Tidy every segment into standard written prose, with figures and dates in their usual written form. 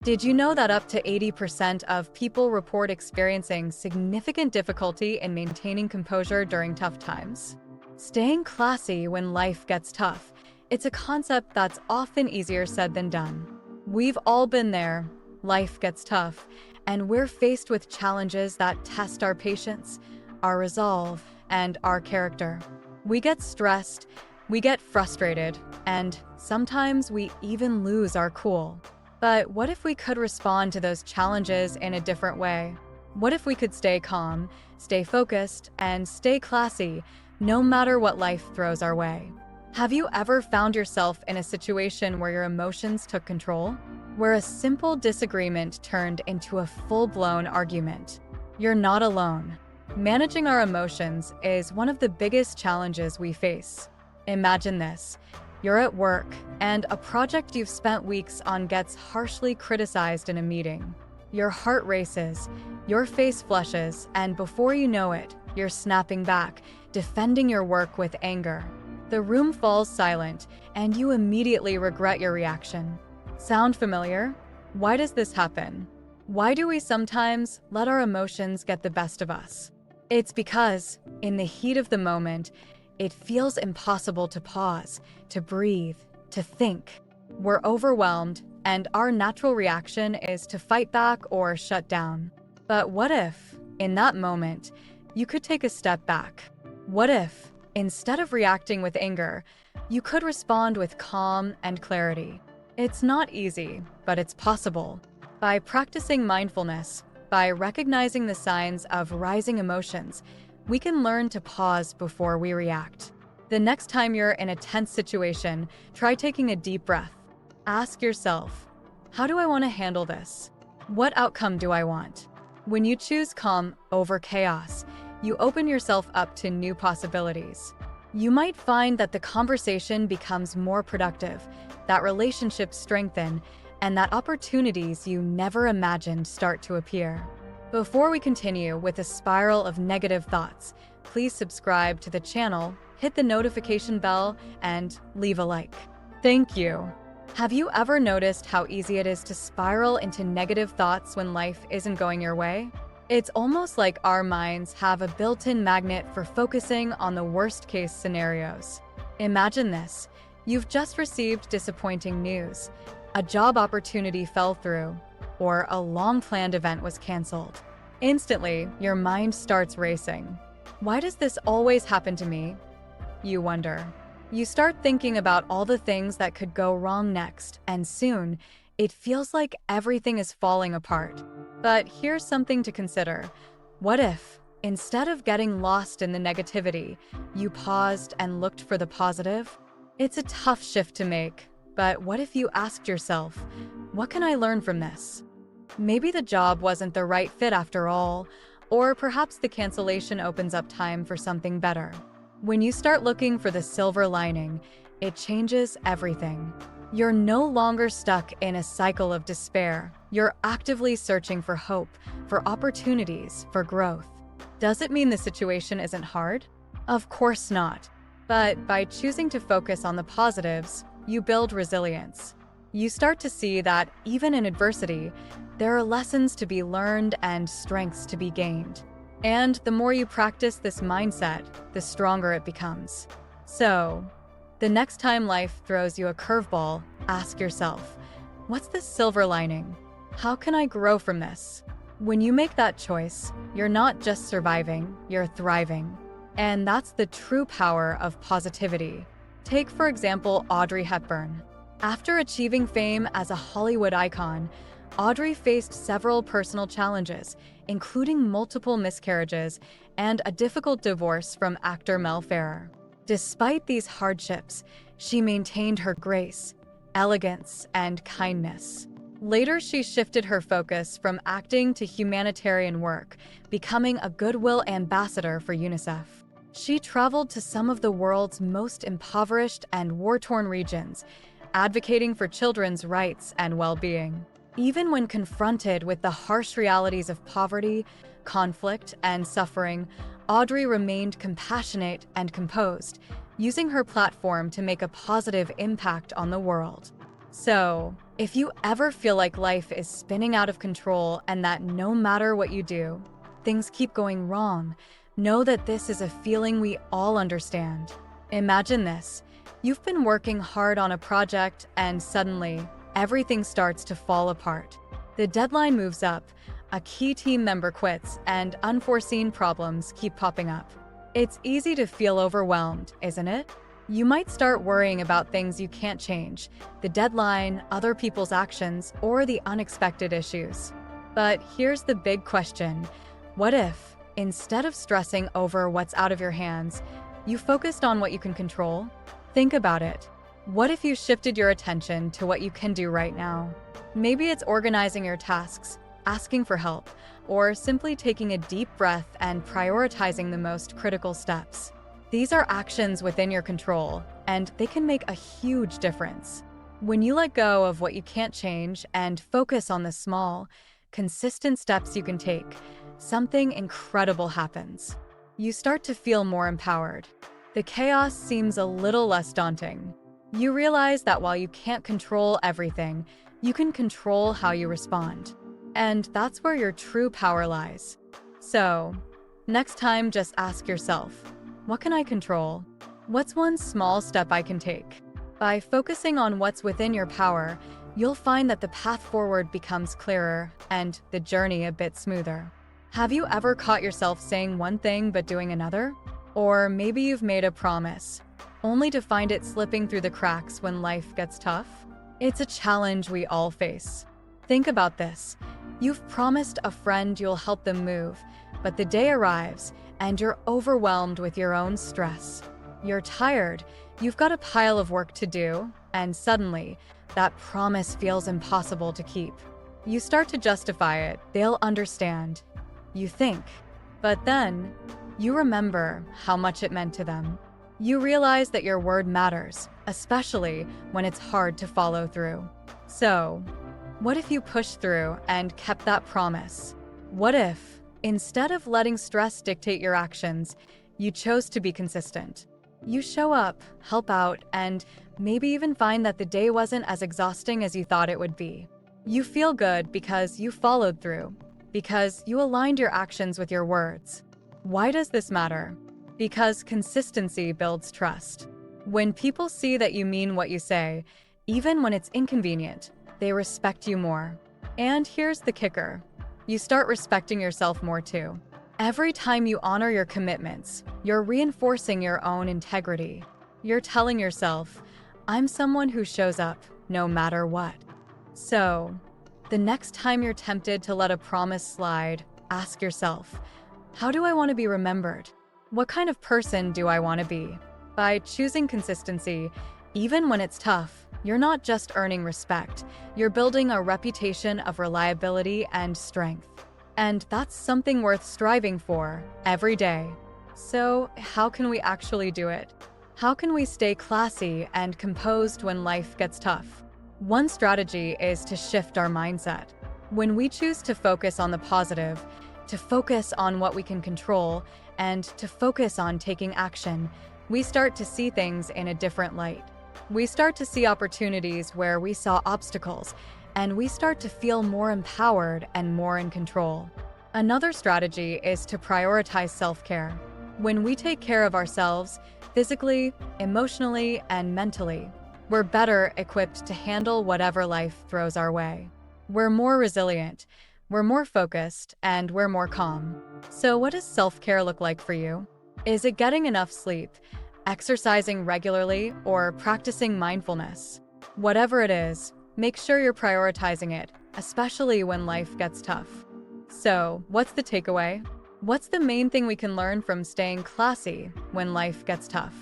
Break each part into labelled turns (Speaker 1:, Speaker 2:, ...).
Speaker 1: Did you know that up to 80% of people report experiencing significant difficulty in maintaining composure during tough times? Staying classy when life gets tough. It's a concept that's often easier said than done. We've all been there. Life gets tough, and we're faced with challenges that test our patience, our resolve, and our character. We get stressed, we get frustrated, and sometimes we even lose our cool. But what if we could respond to those challenges in a different way? What if we could stay calm, stay focused, and stay classy, no matter what life throws our way? Have you ever found yourself in a situation where your emotions took control? Where a simple disagreement turned into a full-blown argument? You're not alone. Managing our emotions is one of the biggest challenges we face. Imagine this. You're at work, and a project you've spent weeks on gets harshly criticized in a meeting. Your heart races, your face flushes, and before you know it, you're snapping back, defending your work with anger. The room falls silent, and you immediately regret your reaction. Sound familiar? Why does this happen? Why do we sometimes let our emotions get the best of us? It's because, in the heat of the moment, it feels impossible to pause, to breathe, to think. We're overwhelmed, and our natural reaction is to fight back or shut down. But what if, in that moment, you could take a step back? What if, instead of reacting with anger, you could respond with calm and clarity? It's not easy, but it's possible. By practicing mindfulness, by recognizing the signs of rising emotions, we can learn to pause before we react. The next time you're in a tense situation, try taking a deep breath. Ask yourself, how do I want to handle this? What outcome do I want? When you choose calm over chaos, you open yourself up to new possibilities. You might find that the conversation becomes more productive, that relationships strengthen, and that opportunities you never imagined start to appear. Before we continue with a spiral of negative thoughts, please subscribe to the channel, hit the notification bell, and leave a like. Thank you. Have you ever noticed how easy it is to spiral into negative thoughts when life isn't going your way? It's almost like our minds have a built-in magnet for focusing on the worst-case scenarios. Imagine this. You've just received disappointing news. A job opportunity fell through, or a long-planned event was canceled. Instantly, your mind starts racing. Why does this always happen to me? You wonder. You start thinking about all the things that could go wrong next, and soon, it feels like everything is falling apart. But here's something to consider. What if, instead of getting lost in the negativity, you paused and looked for the positive? It's a tough shift to make, but what if you asked yourself, what can I learn from this? Maybe the job wasn't the right fit after all, or perhaps the cancellation opens up time for something better. When you start looking for the silver lining, it changes everything. You're no longer stuck in a cycle of despair. You're actively searching for hope, for opportunities, for growth. Does it mean the situation isn't hard? Of course not. But by choosing to focus on the positives, you build resilience. You start to see that even in adversity, there are lessons to be learned and strengths to be gained. And the more you practice this mindset, the stronger it becomes. So, the next time life throws you a curveball, ask yourself, what's the silver lining? How can I grow from this? When you make that choice, you're not just surviving, you're thriving. And that's the true power of positivity. Take, for example, Audrey Hepburn. After achieving fame as a Hollywood icon, Audrey faced several personal challenges, including multiple miscarriages and a difficult divorce from actor Mel Ferrer. Despite these hardships, she maintained her grace, elegance, and kindness. Later, she shifted her focus from acting to humanitarian work, becoming a goodwill ambassador for UNICEF. She traveled to some of the world's most impoverished and war-torn regions, advocating for children's rights and well-being. Even when confronted with the harsh realities of poverty, conflict, and suffering, Audrey remained compassionate and composed, using her platform to make a positive impact on the world. So, If you ever feel like life is spinning out of control and that no matter what you do, things keep going wrong, know that this is a feeling we all understand. Imagine this. You've been working hard on a project and suddenly, everything starts to fall apart. The deadline moves up, a key team member quits, and unforeseen problems keep popping up. It's easy to feel overwhelmed, isn't it? You might start worrying about things you can't change, the deadline, other people's actions, or the unexpected issues. But here's the big question. What if, instead of stressing over what's out of your hands, you focused on what you can control? Think about it. What if you shifted your attention to what you can do right now? Maybe it's organizing your tasks, asking for help, or simply taking a deep breath and prioritizing the most critical steps. These are actions within your control, and they can make a huge difference. When you let go of what you can't change and focus on the small, consistent steps you can take, something incredible happens. You start to feel more empowered. The chaos seems a little less daunting. You realize that while you can't control everything, you can control how you respond. And that's where your true power lies. So, next time, just ask yourself, what can I control? What's one small step I can take? By focusing on what's within your power, you'll find that the path forward becomes clearer and the journey a bit smoother. Have you ever caught yourself saying one thing but doing another? Or maybe you've made a promise, only to find it slipping through the cracks when life gets tough? It's a challenge we all face. Think about this. You've promised a friend you'll help them move, but the day arrives and you're overwhelmed with your own stress. You're tired, you've got a pile of work to do, and suddenly, that promise feels impossible to keep. You start to justify it, they'll understand. You think. But then, you remember how much it meant to them. You realize that your word matters, especially when it's hard to follow through. So, what if you pushed through and kept that promise? What if, instead of letting stress dictate your actions, you chose to be consistent? You show up, help out, and maybe even find that the day wasn't as exhausting as you thought it would be. You feel good because you followed through, because you aligned your actions with your words. Why does this matter? Because consistency builds trust. When people see that you mean what you say, even when it's inconvenient, they respect you more. And here's the kicker. You start respecting yourself more too. Every time you honor your commitments, you're reinforcing your own integrity. You're telling yourself, I'm someone who shows up no matter what. So, the next time you're tempted to let a promise slide, ask yourself, how do I want to be remembered? What kind of person do I want to be? By choosing consistency, even when it's tough, you're not just earning respect, you're building a reputation of reliability and strength. And that's something worth striving for every day. So, how can we actually do it? How can we stay classy and composed when life gets tough? One strategy is to shift our mindset. When we choose to focus on the positive, to focus on what we can control, and to focus on taking action, we start to see things in a different light. We start to see opportunities where we saw obstacles, and we start to feel more empowered and more in control. Another strategy is to prioritize self-care. When we take care of ourselves, physically, emotionally, and mentally, we're better equipped to handle whatever life throws our way. We're more resilient, we're more focused, and we're more calm. So what does self-care look like for you? Is it getting enough sleep, exercising regularly, or practicing mindfulness? Whatever it is, make sure you're prioritizing it, especially when life gets tough. So, what's the takeaway? What's the main thing we can learn from staying classy when life gets tough?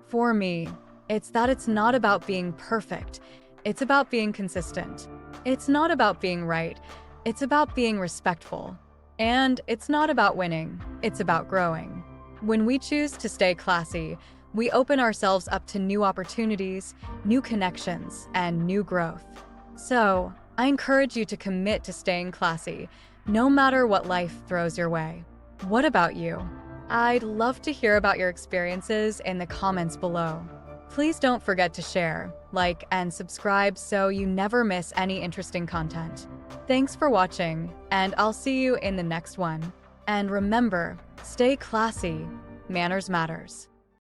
Speaker 1: For me, it's that it's not about being perfect. It's about being consistent. It's not about being right. It's about being respectful. And it's not about winning. It's about growing. When we choose to stay classy, we open ourselves up to new opportunities, new connections, and new growth. So, I encourage you to commit to staying classy, no matter what life throws your way. What about you? I'd love to hear about your experiences in the comments below. Please don't forget to share, like, and subscribe so you never miss any interesting content. Thanks for watching, and I'll see you in the next one. And remember, stay classy. Manners matters.